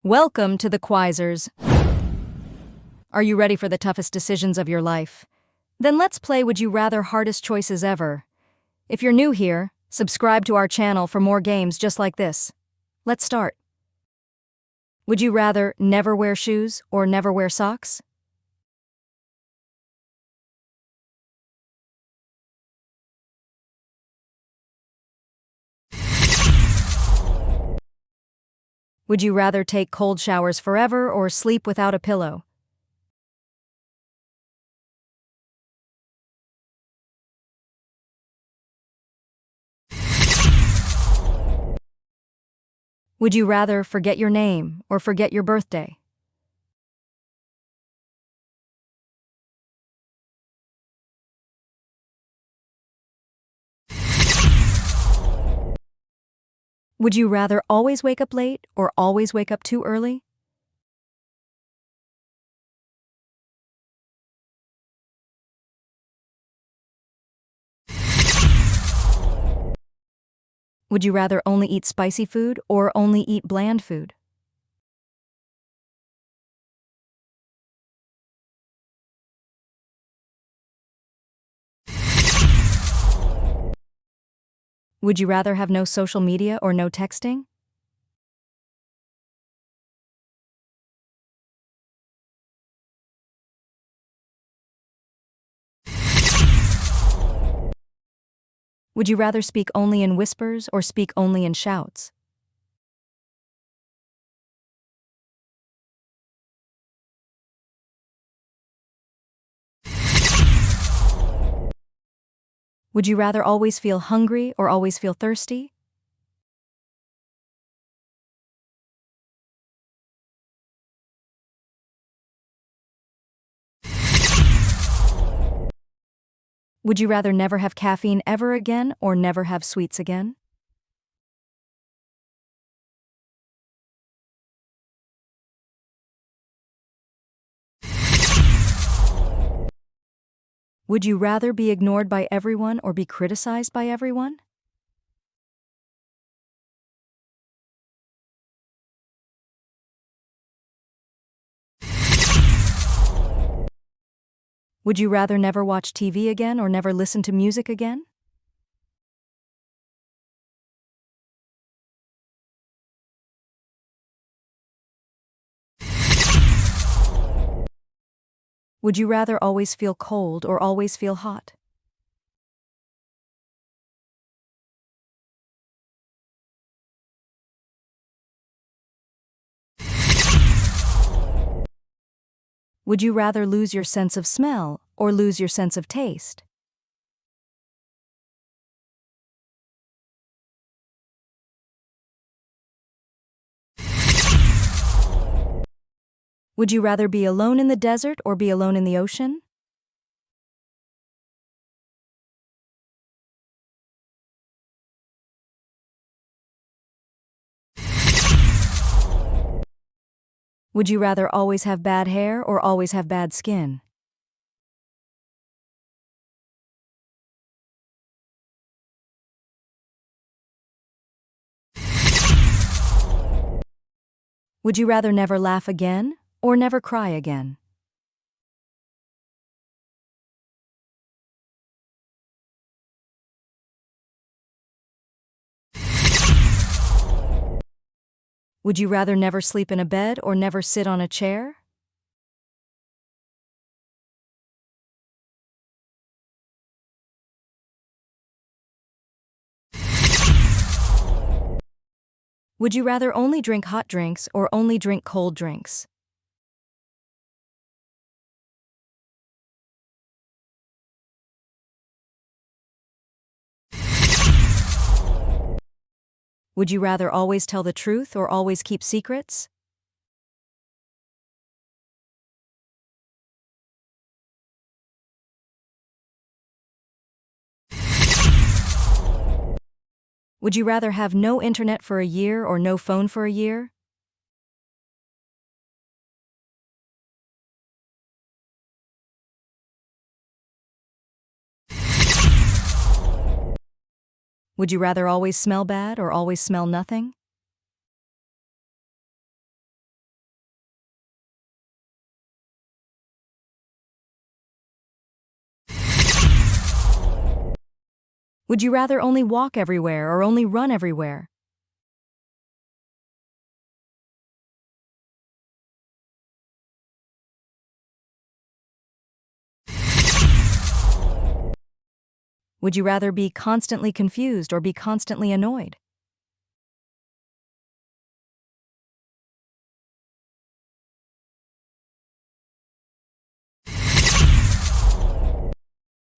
Welcome to the Quizerz. Are you ready for the toughest decisions of your life? Then let's play Would You Rather Hardest Choices Ever. If you're new here, subscribe to our channel for more games just like this. Let's start. Would you rather never wear shoes or never wear socks? Would you rather take cold showers forever or sleep without a pillow? Would you rather forget your name or forget your birthday? Would you rather always wake up late or always wake up too early? Would you rather only eat spicy food or only eat bland food? Would you rather have no social media or no texting? Would you rather speak only in whispers or speak only in shouts? Would you rather always feel hungry or always feel thirsty? Would you rather never have caffeine ever again or never have sweets again? Would you rather be ignored by everyone or be criticized by everyone? Would you rather never watch TV again or never listen to music again? Would you rather always feel cold or always feel hot? Would you rather lose your sense of smell or lose your sense of taste? Would you rather be alone in the desert or be alone in the ocean? Would you rather always have bad hair or always have bad skin? Would you rather never laugh again or never cry again? Would you rather never sleep in a bed or never sit on a chair? Would you rather only drink hot drinks or only drink cold drinks? Would you rather always tell the truth or always keep secrets? Would you rather have no internet for a year or no phone for a year? Would you rather always smell bad or always smell nothing? Would you rather only walk everywhere or only run everywhere? Would you rather be constantly confused or be constantly annoyed?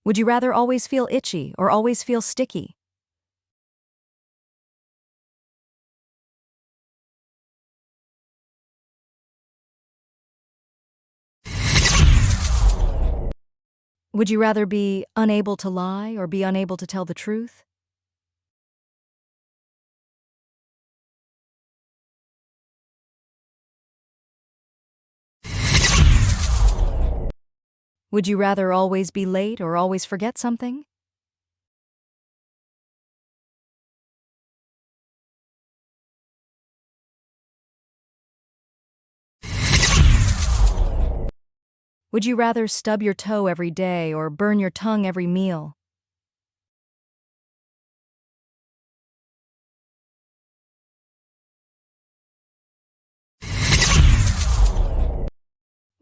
Would you rather always feel itchy or always feel sticky? Would you rather be unable to lie or be unable to tell the truth? Would you rather always be late or always forget something? Would you rather stub your toe every day or burn your tongue every meal?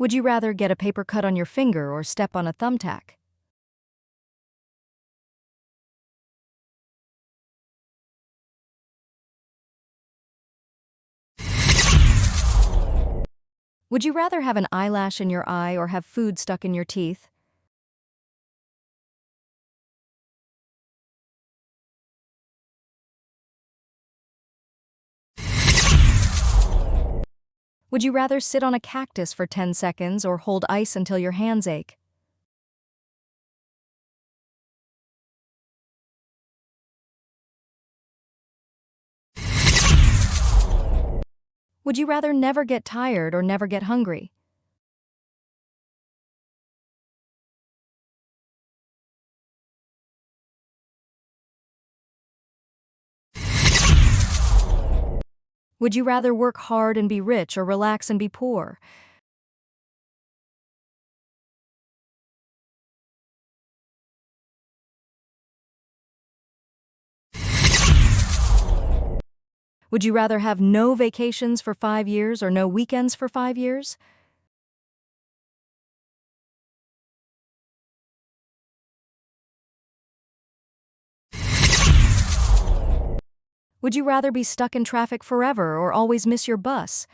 Would you rather get a paper cut on your finger or step on a thumbtack? Would you rather have an eyelash in your eye or have food stuck in your teeth? Would you rather sit on a cactus for 10 seconds or hold ice until your hands ache? Would you rather never get tired or never get hungry? Would you rather work hard and be rich or relax and be poor? Would you rather have no vacations for 5 years or no weekends for 5 years? Would you rather be stuck in traffic forever or always miss your bus?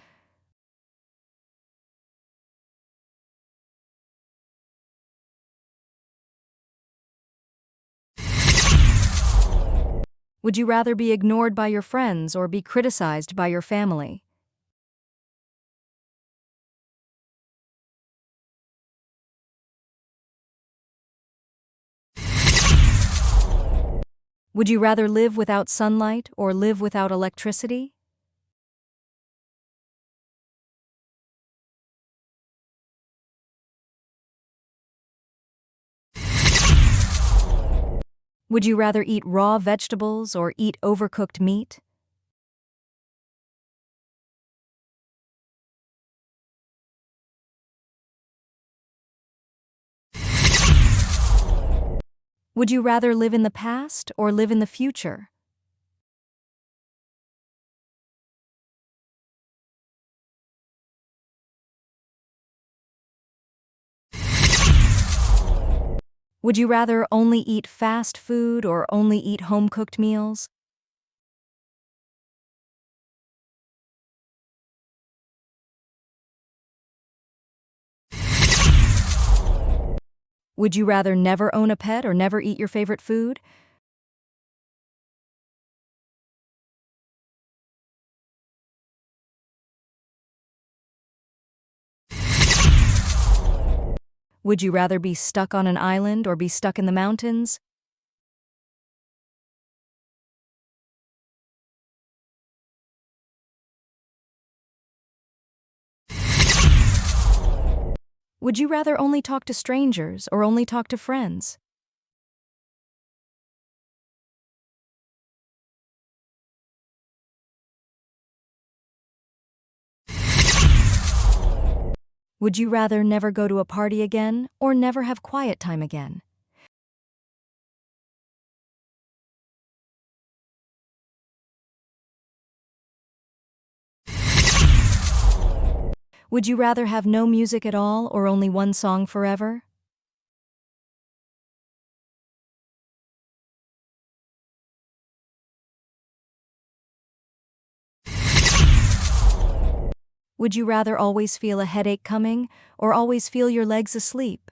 Would you rather be ignored by your friends or be criticized by your family? Would you rather live without sunlight or live without electricity? Would you rather eat raw vegetables or eat overcooked meat? Would you rather live in the past or live in the future? Would you rather only eat fast food or only eat home-cooked meals? Would you rather never own a pet or never eat your favorite food? Would you rather be stuck on an island or be stuck in the mountains? Would you rather only talk to strangers or only talk to friends? Would you rather never go to a party again or never have quiet time again? Would you rather have no music at all or only one song forever? Would you rather always feel a headache coming or always feel your legs asleep?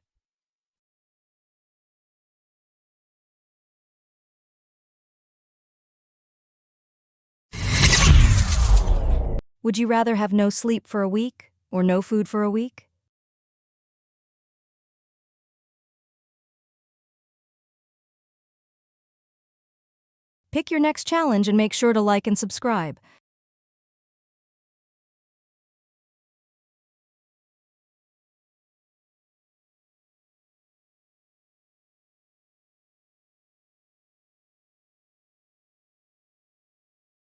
Would you rather have no sleep for a week or no food for a week? Pick your next challenge and make sure to like and subscribe.